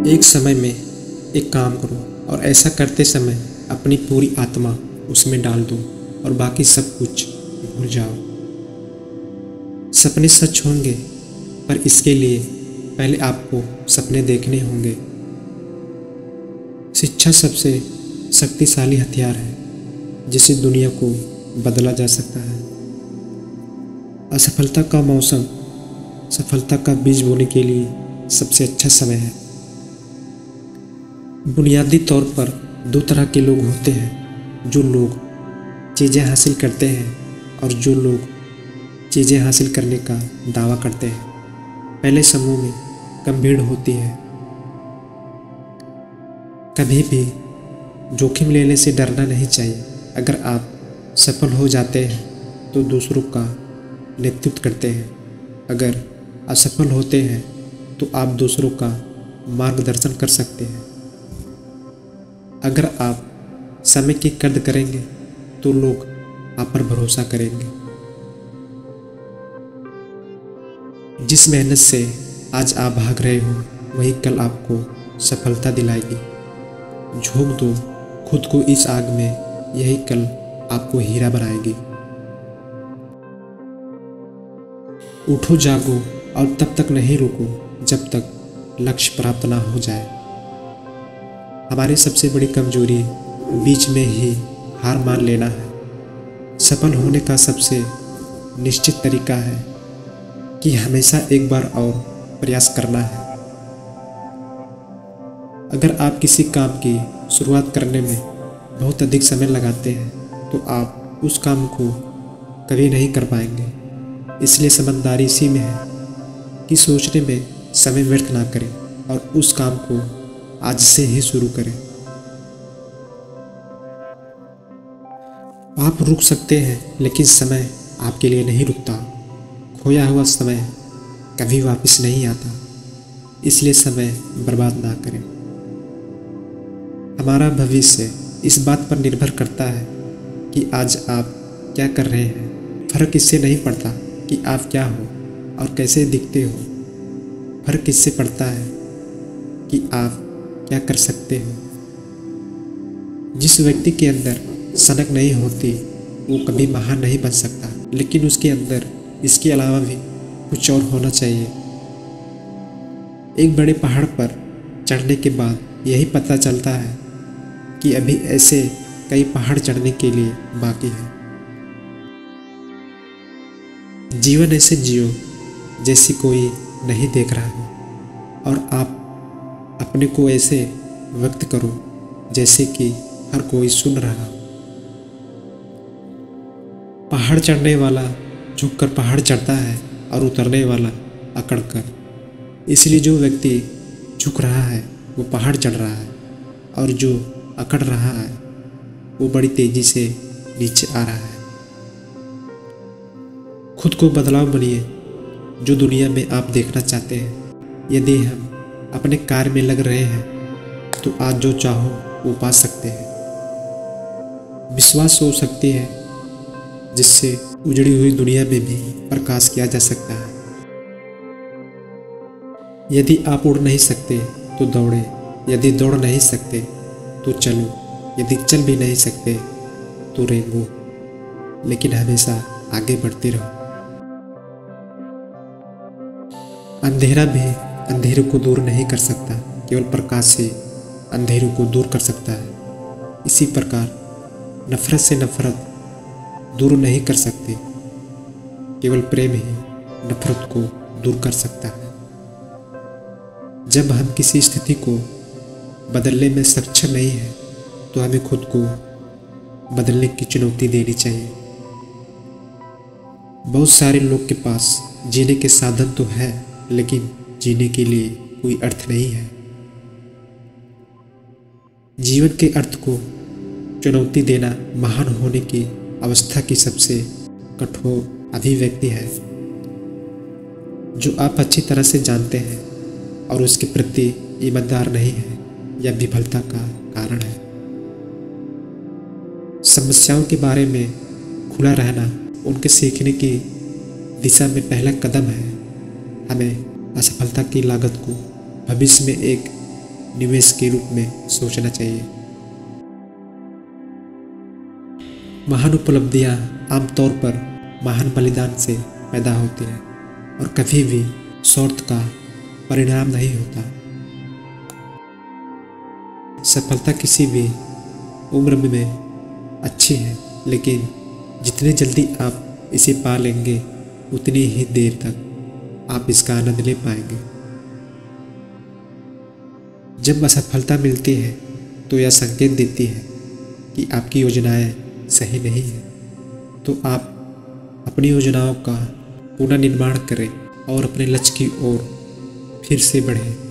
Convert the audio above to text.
एक समय में एक काम करो और ऐसा करते समय अपनी पूरी आत्मा उसमें डाल दो और बाकी सब कुछ भूल जाओ। सपने सच होंगे, पर इसके लिए पहले आपको सपने देखने होंगे। शिक्षा सबसे शक्तिशाली हथियार है जिससे दुनिया को बदला जा सकता है। असफलता का मौसम सफलता का बीज बोने के लिए सबसे अच्छा समय है। बुनियादी तौर पर दो तरह के लोग होते हैं, जो लोग चीज़ें हासिल करते हैं और जो लोग चीज़ें हासिल करने का दावा करते हैं। पहले समूह में कम भीड़ होती है। कभी भी जोखिम लेने से डरना नहीं चाहिए। अगर आप सफल हो जाते हैं तो दूसरों का नेतृत्व करते हैं। अगर असफल होते हैं तो आप दूसरों का मार्गदर्शन कर सकते हैं। अगर आप समय की कद्र करेंगे तो लोग आप पर भरोसा करेंगे। जिस मेहनत से आज आप भाग रहे हो वही कल आपको सफलता दिलाएगी। झोंक दो खुद को इस आग में, यही कल आपको हीरा बनाएगी। उठो जागो और तब तक नहीं रुको जब तक लक्ष्य प्राप्त ना हो जाए। हमारी सबसे बड़ी कमजोरी बीच में ही हार मान लेना है। सफल होने का सबसे निश्चित तरीका है कि हमेशा एक बार और प्रयास करना है। अगर आप किसी काम की शुरुआत करने में बहुत अधिक समय लगाते हैं तो आप उस काम को कभी नहीं कर पाएंगे। इसलिए समझदारी इसी में है कि सोचने में समय व्यर्थ ना करें और उस काम को आज से ही शुरू करें। आप रुक सकते हैं लेकिन समय आपके लिए नहीं रुकता। खोया हुआ समय कभी वापस नहीं आता, इसलिए समय बर्बाद ना करें। हमारा भविष्य इस बात पर निर्भर करता है कि आज आप क्या कर रहे हैं। फर्क इससे नहीं पड़ता कि आप क्या हो और कैसे दिखते हो। फर्क इससे पड़ता है कि आप क्या कर सकते हो। जिस व्यक्ति के अंदर सनक नहीं होती वो कभी महान नहीं बन सकता, लेकिन उसके अंदर इसके अलावा भी कुछ और होना चाहिए। एक बड़े पहाड़ पर चढ़ने के बाद यही पता चलता है कि अभी ऐसे कई पहाड़ चढ़ने के लिए बाकी है। जीवन ऐसे जियो जैसे कोई नहीं देख रहा हो, और आप अपने को ऐसे व्यक्त करो जैसे कि हर कोई सुन रहा हो। पहाड़ चढ़ने वाला झुककर पहाड़ चढ़ता है और उतरने वाला अकड़कर। इसलिए जो व्यक्ति झुक रहा है वो पहाड़ चढ़ रहा है और जो अकड़ रहा है वो बड़ी तेजी से नीचे आ रहा है। खुद को बदलाव बनिए जो दुनिया में आप देखना चाहते हैं। यदि हम अपने कार्य में लग रहे हैं तो आज जो चाहो वो पा सकते हैं। विश्वास हो सकती है जिससे उजड़ी हुई दुनिया में भी प्रकाश किया जा सकता है। यदि आप उड़ नहीं सकते तो दौड़े, यदि दौड़ नहीं सकते तो चलो, यदि चल भी नहीं सकते तो रेंगो, लेकिन हमेशा आगे बढ़ते रहो। अंधेरा भी अंधेरे को दूर नहीं कर सकता, केवल प्रकाश से अंधेरों को दूर कर सकता है। इसी प्रकार नफरत से नफरत दूर नहीं कर सकते, केवल प्रेम ही नफरत को दूर कर सकता है। जब हम किसी स्थिति को बदलने में सक्षम नहीं हैं तो हमें खुद को बदलने की चुनौती देनी चाहिए। बहुत सारे लोग के पास जीने के साधन तो है, लेकिन जीने के लिए कोई अर्थ नहीं है। जीवन के अर्थ को चुनौती देना महान होने की अवस्था की सबसे कठोर अभिव्यक्ति है, जो आप अच्छी तरह से जानते हैं और उसके प्रति ईमानदार नहीं है। यह विफलता का कारण है। समस्याओं के बारे में खुला रहना उनके सीखने की दिशा में पहला कदम है। हमें असफलता की लागत को भविष्य में एक निवेश के रूप में सोचना चाहिए। महान उपलब्धियां आमतौर पर महान बलिदान से पैदा होती हैं और कभी भी स्वार्थ का परिणाम नहीं होता। सफलता किसी भी उम्र में अच्छी है, लेकिन जितनी जल्दी आप इसे पा लेंगे उतनी ही देर तक आप इसका आनंद ले पाएंगे। जब असफलता मिलती है तो यह संकेत देती है कि आपकी योजनाएं सही नहीं हैं, तो आप अपनी योजनाओं का पुनर्निर्माण करें और अपने लक्ष्य की ओर फिर से बढ़ें।